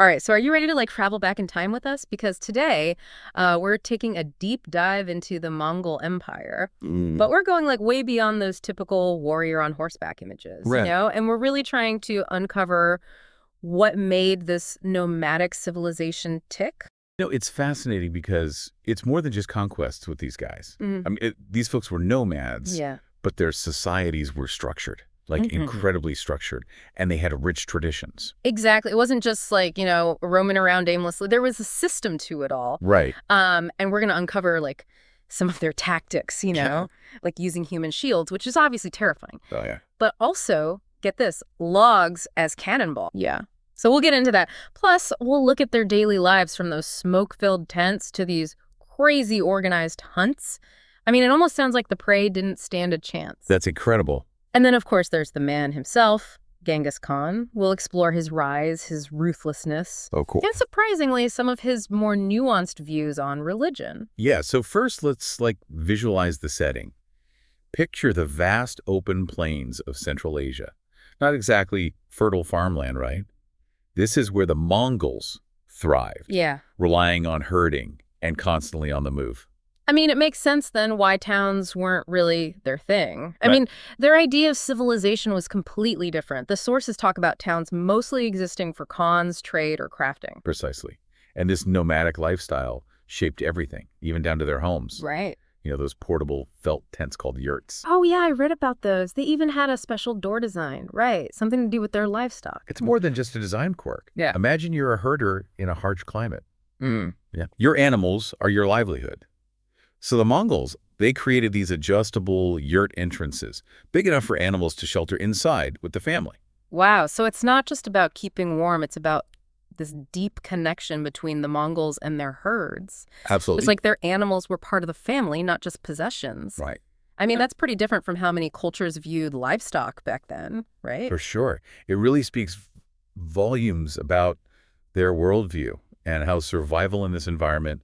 All right, so are you ready to travel back in time with us? Because today we're taking a deep dive into the Mongol Empire, but we're going way beyond those typical warrior on horseback images, Right. and we're really trying to uncover what made this nomadic civilization tick. It's fascinating because it's more than just conquests with these guys. Mhm. I mean, these folks were nomads, Yeah. but their societies were structured, like incredibly structured, and they had rich traditions. Exactly. It wasn't just roaming around aimlessly. There was a system to it all. Right. And we're going to uncover some of their tactics, like using human shields, which is obviously terrifying. Oh, yeah. But also, get this, logs as cannonball. Yeah. So we'll get into that. Plus, we'll look at their daily lives from those smoke-filled tents to these crazy organized hunts. I mean, it almost sounds like the prey didn't stand a chance. That's incredible. And then, of course, there's the man himself, Genghis Khan. We'll explore his rise, his ruthlessness, Oh, cool. and surprisingly, some of his more nuanced views on religion. Yeah, so first let's visualize the setting. Picture the vast open plains of Central Asia. Not exactly fertile farmland, right? This is where the Mongols thrived, Yeah. relying on herding and constantly on the move. I mean, it makes sense then why towns weren't really their thing. I Right. mean, their idea of civilization was completely different. The sources talk about towns mostly existing for khans, trade, or crafting. Precisely. And this nomadic lifestyle shaped everything, even down to their homes. Right. Those portable felt tents called yurts. Oh, yeah, I read about those. They even had a special door design. Right. Something to do with their livestock. It's more than just a design quirk. Yeah. Imagine you're a herder in a harsh climate. Mm. Yeah. Your animals are your livelihood. So the Mongols, they created these adjustable yurt entrances, big enough for animals to shelter inside with the family. Wow. So it's not just about keeping warm. It's about this deep connection between the Mongols and their herds. Absolutely. It's like their animals were part of the family, not just possessions. Right. I mean, that's pretty different from how many cultures viewed livestock back then, right? For sure. It really speaks volumes about their worldview and how survival in this environment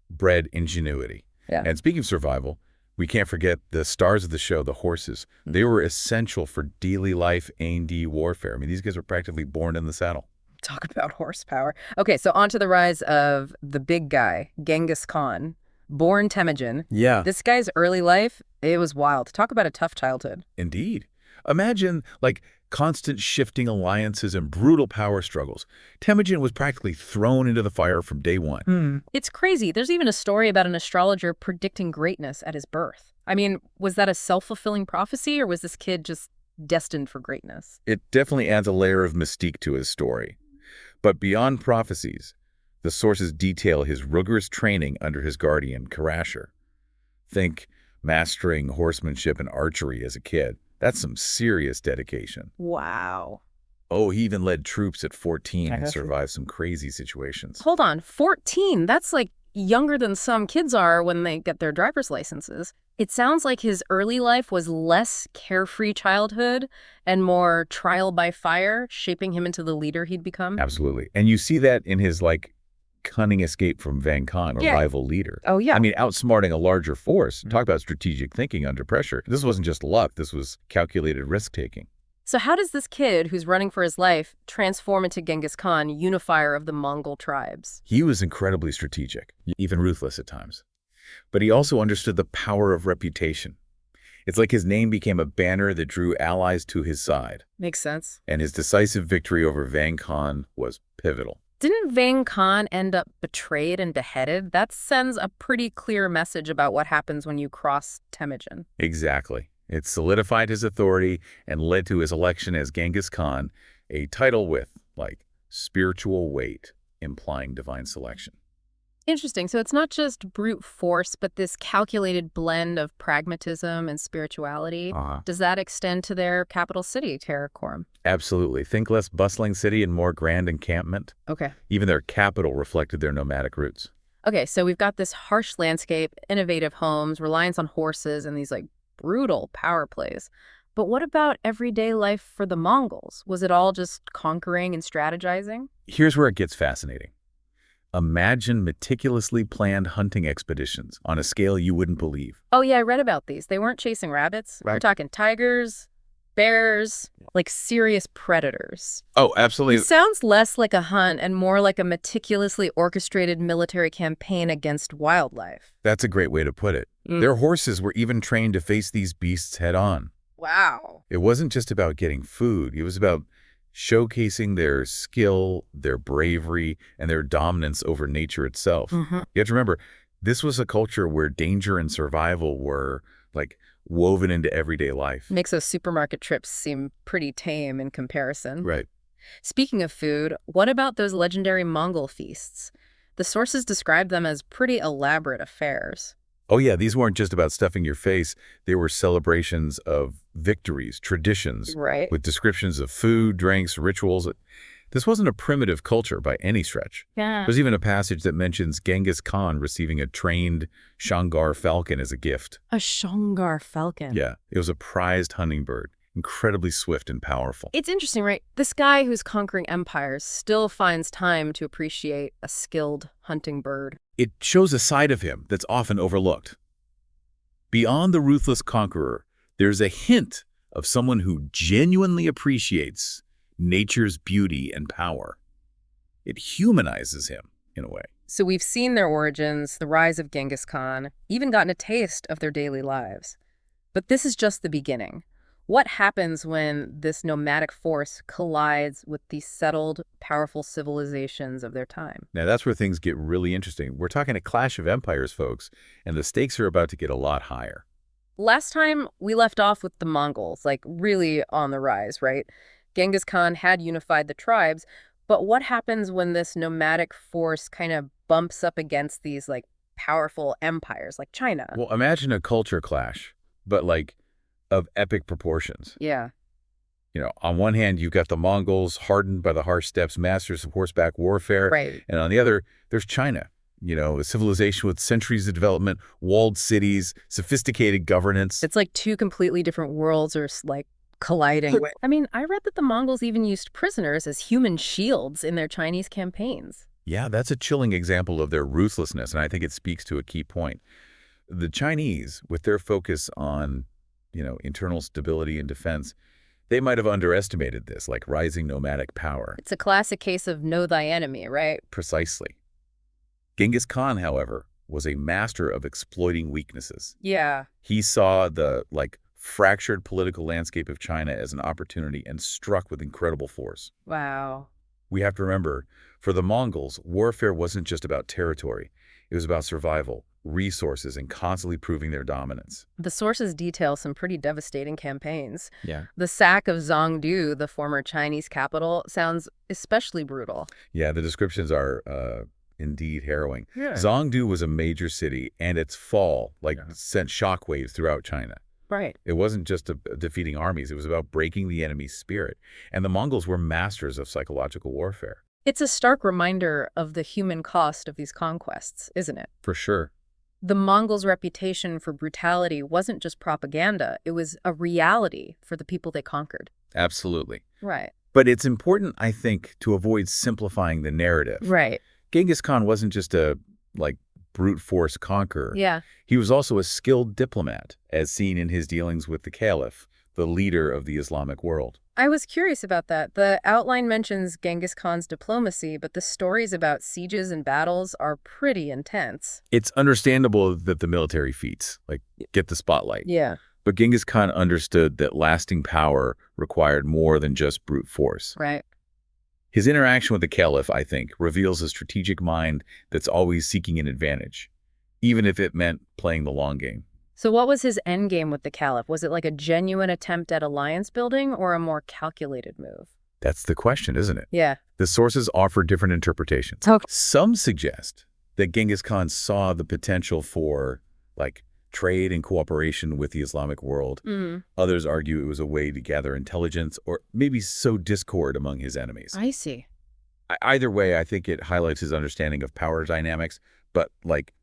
bred ingenuity. Yeah. And speaking of survival, we can't forget the stars of the show, the horses. They were essential for daily life A&D warfare. I mean, these guys were practically born in the saddle. Talk about horsepower. Okay, so on to the rise of the big guy, Genghis Khan, born Temujin. Yeah. This guy's early life, it was wild. Talk about a tough childhood. Indeed. Imagine, constant shifting alliances and brutal power struggles. Temujin was practically thrown into the fire from day one. It's crazy. There's even a story about an astrologer predicting greatness at his birth. I mean, was that a self-fulfilling prophecy, or was this kid just destined for greatness? It definitely adds a layer of mystique to his story. But beyond prophecies, the sources detail his rigorous training under his guardian, Karasher. Think mastering horsemanship and archery as a kid. That's some serious dedication. Wow. Oh, he even led troops at 14 and Gotcha. survived some crazy situations. Hold on, 14? That's younger than some kids are when they get their driver's licenses. It sounds like his early life was less carefree childhood and more trial by fire, shaping him into the leader he'd become. Absolutely. And you see that in his, cunning escape from Van Khan, a Yeah. rival leader. Oh, yeah. I mean, outsmarting a larger force. Talk about strategic thinking under pressure. This wasn't just luck. This was calculated risk-taking. So how does this kid who's running for his life transform into Genghis Khan, unifier of the Mongol tribes? He was incredibly strategic, even ruthless at times. But he also understood the power of reputation. It's like his name became a banner that drew allies to his side. Makes sense. And his decisive victory over Van Khan was pivotal. Didn't Van Khan end up betrayed and beheaded? That sends a pretty clear message about what happens when you cross Temujin. Exactly. It solidified his authority and led to his election as Genghis Khan, a title with, spiritual weight, implying divine selection. Interesting. So it's not just brute force, but this calculated blend of pragmatism and spirituality. Does that extend to their capital city, Karakorum? Absolutely. Think less bustling city and more grand encampment. Okay. Even their capital reflected their nomadic roots. Okay, so we've got this harsh landscape, innovative homes, reliance on horses, and these brutal power plays. But what about everyday life for the Mongols? Was it all just conquering and strategizing? Here's where it gets fascinating. Imagine meticulously planned hunting expeditions on a scale you wouldn't believe. Oh, yeah, I read about these. They weren't chasing rabbits. We're Right. talking tigers, Bears, like serious predators. Oh, It absolutely. sounds less like a hunt and more like a meticulously orchestrated military campaign against wildlife. That's a great way to put it. Their horses were even trained to face these beasts head on. Wow. It wasn't just about getting food. It was about showcasing their skill, their bravery, and their dominance over nature itself. Hmm. You have to remember, this was a culture where danger and survival were, like, woven into everyday life. Makes those supermarket trips seem pretty tame in comparison. Right. Speaking of food, what about those legendary Mongol feasts? The sources describe them as pretty elaborate affairs. Oh, yeah, these weren't just about stuffing your face. They were celebrations of victories, traditions, Right. with descriptions of food, drinks, rituals. This wasn't a primitive culture by any stretch. Yeah. There's even a passage that mentions Genghis Khan receiving a trained Shangar falcon as a gift. A Shangar falcon. Yeah, it was a prized hunting bird, incredibly swift and powerful. It's interesting, right? This guy who's conquering empires still finds time to appreciate a skilled hunting bird. It shows a side of him that's often overlooked. Beyond the ruthless conqueror, there's a hint of someone who genuinely appreciates nature's beauty and power. It humanizes him, in a way. So we've seen their origins, the rise of Genghis Khan, even gotten a taste of their daily lives. But this is just the beginning. What happens when this nomadic force collides with the settled, powerful civilizations of their time? Now, that's where things get really interesting. We're talking a clash of empires, folks, and the stakes are about to get a lot higher. Last time, we left off with the Mongols, like really on the rise, right? Genghis Khan had unified the tribes, but what happens when this nomadic force kind of bumps up against these, like, powerful empires, like China? Well, imagine a culture clash, but like of epic proportions. Yeah. You know, on one hand, you've got the Mongols, hardened by the harsh steppes, masters of horseback warfare. Right. And on the other, there's China, you know, a civilization with centuries of development, walled cities, sophisticated governance. It's like two completely different worlds are like colliding. I mean, I read that the Mongols even used prisoners as human shields in their Chinese campaigns. Yeah, that's a chilling example of their ruthlessness, and I think it speaks to a key point. The Chinese, with their focus on, you know, internal stability and defense, they might have underestimated this, like rising nomadic power. It's a classic case of know thy enemy, right? Precisely. Genghis Khan, however, was a master of exploiting weaknesses. Yeah. He saw the, like, fractured political landscape of China as an opportunity and struck with incredible force. Wow. We have to remember, for the Mongols, warfare wasn't just about territory. It was about survival, resources, and constantly proving their dominance. The sources detail some pretty devastating campaigns. Yeah. The sack of Zhongdu, the former Chinese capital, sounds especially brutal. Yeah, the descriptions are indeed harrowing. Yeah. Zhongdu was a major city, and its fall, sent shockwaves throughout China. Right. It wasn't just defeating armies. It was about breaking the enemy's spirit. And the Mongols were masters of psychological warfare. It's a stark reminder of the human cost of these conquests, isn't it? For sure. The Mongols' reputation for brutality wasn't just propaganda. It was a reality for the people they conquered. Absolutely. Right. But it's important, I think, to avoid simplifying the narrative. Right. Genghis Khan wasn't just a, brute force conqueror. Yeah. He was also a skilled diplomat, as seen in his dealings with the Caliph, the leader of the Islamic world. I was curious about that. The outline mentions Genghis Khan's diplomacy, but the stories about sieges and battles are pretty intense. It's understandable that the military feats, get the spotlight. Yeah. But Genghis Khan understood that lasting power required more than just brute force. Right. His interaction with the Caliph, I think, reveals a strategic mind that's always seeking an advantage, even if it meant playing the long game. So what was his endgame with the Caliph? Was it like a genuine attempt at alliance building or a more calculated move? That's the question, isn't it? Yeah. The sources offer different interpretations. Okay. Some suggest that Genghis Khan saw the potential for, trade and cooperation with the Islamic world. Others argue it was a way to gather intelligence or maybe sow discord among his enemies. I see. Either way, I think it highlights his understanding of power dynamics, but,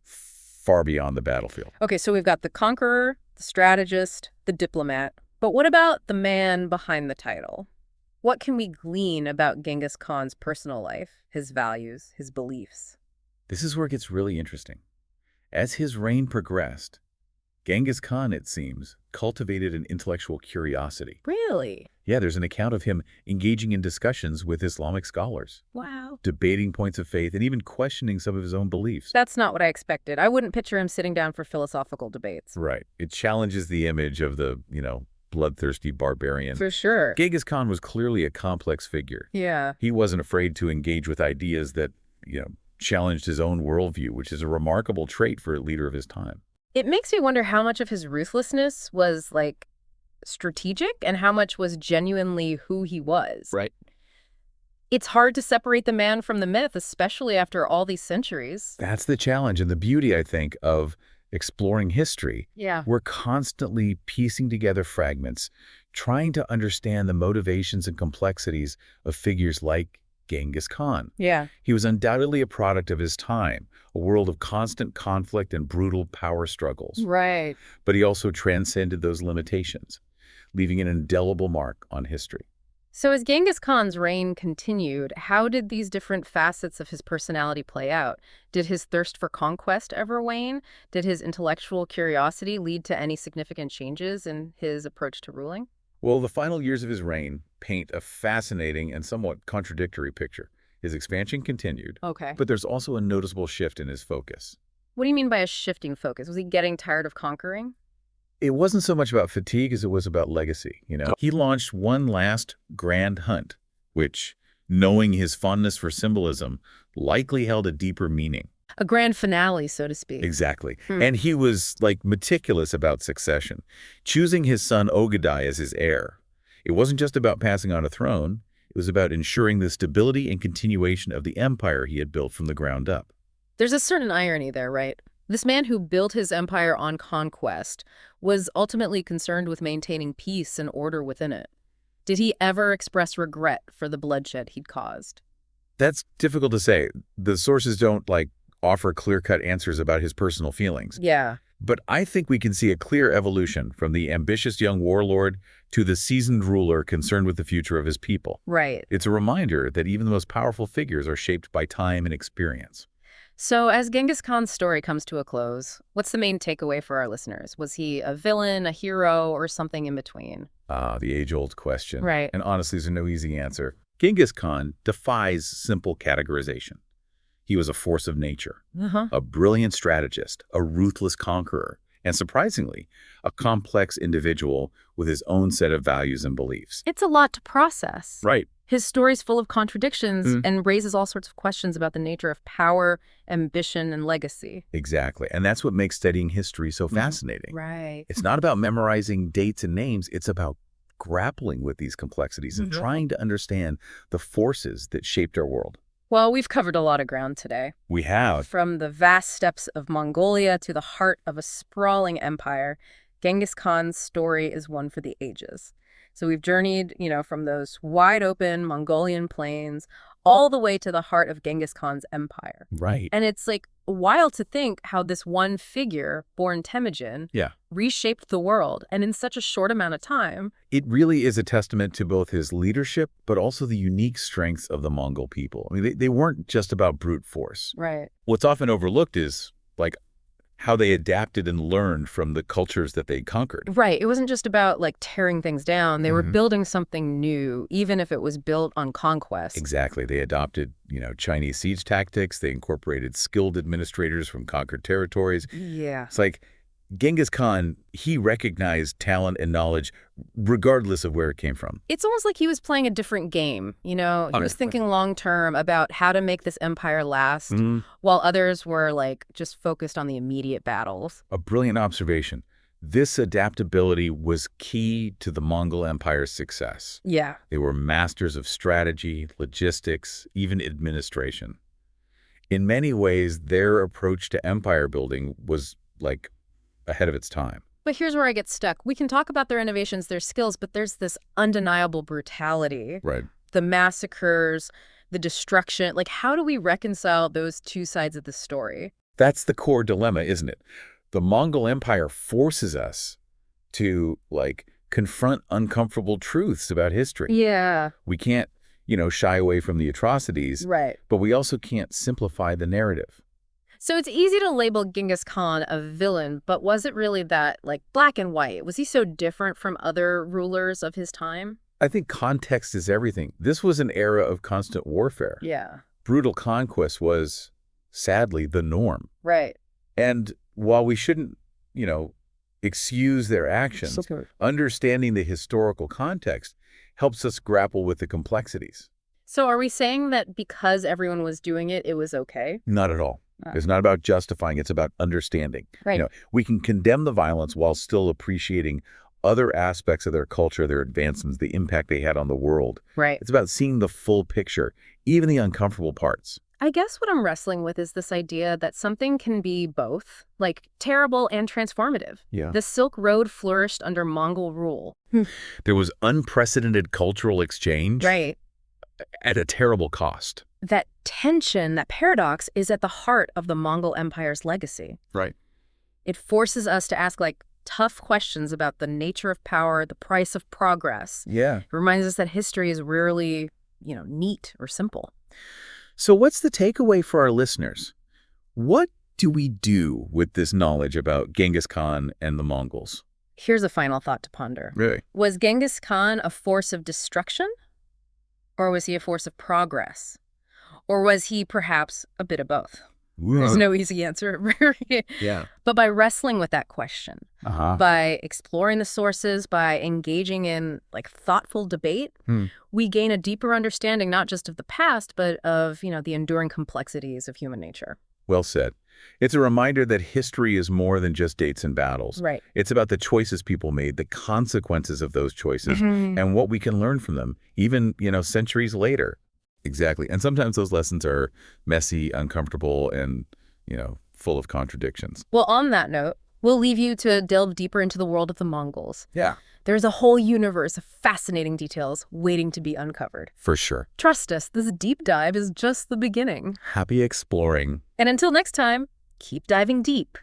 far beyond the battlefield. Okay, so we've got the conqueror, the strategist, the diplomat. But what about the man behind the title? What can we glean about Genghis Khan's personal life, his values, his beliefs? This is where it gets really interesting. As his reign progressed, Genghis Khan, it seems, cultivated an intellectual curiosity. Really? Yeah, there's an account of him engaging in discussions with Islamic scholars, Wow. debating points of faith, and even questioning some of his own beliefs. That's not what I expected. I wouldn't picture him sitting down for philosophical debates. Right. It challenges the image of the, bloodthirsty barbarian. For sure. Genghis Khan was clearly a complex figure. Yeah. He wasn't afraid to engage with ideas that, challenged his own worldview, which is a remarkable trait for a leader of his time. It makes me wonder how much of his ruthlessness was, like, strategic and how much was genuinely who he was. Right. It's hard to separate the man from the myth, especially after all these centuries. That's the challenge and the beauty, I think, of exploring history. Yeah. We're constantly piecing together fragments, trying to understand the motivations and complexities of figures like Genghis Khan. Yeah. He was undoubtedly a product of his time, a world of constant conflict and brutal power struggles. Right. But he also transcended those limitations, leaving an indelible mark on history. So as Genghis Khan's reign continued, how did these different facets of his personality play out? Did his thirst for conquest ever wane? Did his intellectual curiosity lead to any significant changes in his approach to ruling? Well, the final years of his reign paint a fascinating and somewhat contradictory picture. His expansion continued, Okay. but there's also a noticeable shift in his focus. What do you mean by a shifting focus? Was he getting tired of conquering? It wasn't so much about fatigue as it was about legacy. He launched one last grand hunt, which, knowing his fondness for symbolism, likely held a deeper meaning. A grand finale, so to speak. Exactly. And he was, meticulous about succession, choosing his son Ogadai as his heir. It wasn't just about passing on a throne. It was about ensuring the stability and continuation of the empire he had built from the ground up. There's a certain irony there, right? This man who built his empire on conquest was ultimately concerned with maintaining peace and order within it. Did he ever express regret for the bloodshed he'd caused? That's difficult to say. The sources don't, offer clear-cut answers about his personal feelings. Yeah. But I think we can see a clear evolution from the ambitious young warlord to the seasoned ruler concerned with the future of his people. Right. It's a reminder that even the most powerful figures are shaped by time and experience. So as Genghis Khan's story comes to a close, what's the main takeaway for our listeners? Was he a villain, a hero, or something in between? The age-old question. Right. And honestly, there's no easy answer. Genghis Khan defies simple categorization. He was a force of nature, a brilliant strategist, a ruthless conqueror, and surprisingly, a complex individual with his own set of values and beliefs. It's a lot to process. Right. His story's full of contradictions and raises all sorts of questions about the nature of power, ambition, and legacy. Exactly. And that's what makes studying history so fascinating. Right. It's not about memorizing dates and names. It's about grappling with these complexities and trying to understand the forces that shaped our world. Well, we've covered a lot of ground today. We have. From the vast steppes of Mongolia to the heart of a sprawling empire, Genghis Khan's story is one for the ages. So we've journeyed, from those wide-open Mongolian plains all the way to the heart of Genghis Khan's empire. Right. And it's wild to think how this one figure, born Temujin, reshaped the world, and in such a short amount of time. It really is a testament to both his leadership, but also the unique strengths of the Mongol people. I mean, they weren't just about brute force. Right. What's often overlooked is, how they adapted and learned from the cultures that they conquered. Right. It wasn't just about, tearing things down. They were building something new, even if it was built on conquest. Exactly. They adopted, Chinese siege tactics. They incorporated skilled administrators from conquered territories. Yeah. It's Genghis Khan, he recognized talent and knowledge regardless of where it came from. It's almost like he was playing a different game, He was thinking long-term about how to make this empire last, while others were, just focused on the immediate battles. A brilliant observation. This adaptability was key to the Mongol Empire's success. Yeah. They were masters of strategy, logistics, even administration. In many ways, their approach to empire building was, ahead of its time. But here's where I get stuck. We can talk about their innovations, their skills, but there's this undeniable brutality. Right. The massacres, the destruction. How do we reconcile those two sides of the story? That's the core dilemma, isn't it? The Mongol Empire forces us to, confront uncomfortable truths about history. Yeah. We can't, shy away from the atrocities. Right. But we also can't simplify the narrative. So it's easy to label Genghis Khan a villain, but was it really that, like, black and white? Was he so different from other rulers of his time? I think context is everything. This was an era of constant warfare. Yeah. Brutal conquest was, sadly, the norm. Right. And while we shouldn't, excuse their actions, understanding the historical context helps us grapple with the complexities. So are we saying that because everyone was doing it, it was okay? Not at all. It's not about justifying, it's about understanding. Right. We can condemn the violence while still appreciating other aspects of their culture, their advancements, the impact they had on the world. Right. It's about seeing the full picture, even the uncomfortable parts. I guess what I'm wrestling with is this idea that something can be both, like terrible and transformative. Yeah. The Silk Road flourished under Mongol rule. There was unprecedented cultural exchange Right. at a terrible cost. That tension, that paradox, is at the heart of the Mongol Empire's legacy. Right. It forces us to ask, like, tough questions about the nature of power, the price of progress. Yeah. It reminds us that history is rarely, neat or simple. So what's the takeaway for our listeners? What do we do with this knowledge about Genghis Khan and the Mongols? Here's a final thought to ponder. Really? Was Genghis Khan a force of destruction? Or was he a force of progress? Or was he perhaps a bit of both? There's no easy answer. Yeah. But by wrestling with that question, by exploring the sources, by engaging in thoughtful debate, we gain a deeper understanding not just of the past, but of, the enduring complexities of human nature. Well said. It's a reminder that history is more than just dates and battles. Right. It's about the choices people made, the consequences of those choices, and what we can learn from them, even, centuries later. Exactly. And sometimes those lessons are messy, uncomfortable, and, full of contradictions. Well, on that note, we'll leave you to delve deeper into the world of the Mongols. Yeah. There's a whole universe of fascinating details waiting to be uncovered. For sure. Trust us, this deep dive is just the beginning. Happy exploring. And until next time, keep diving deep.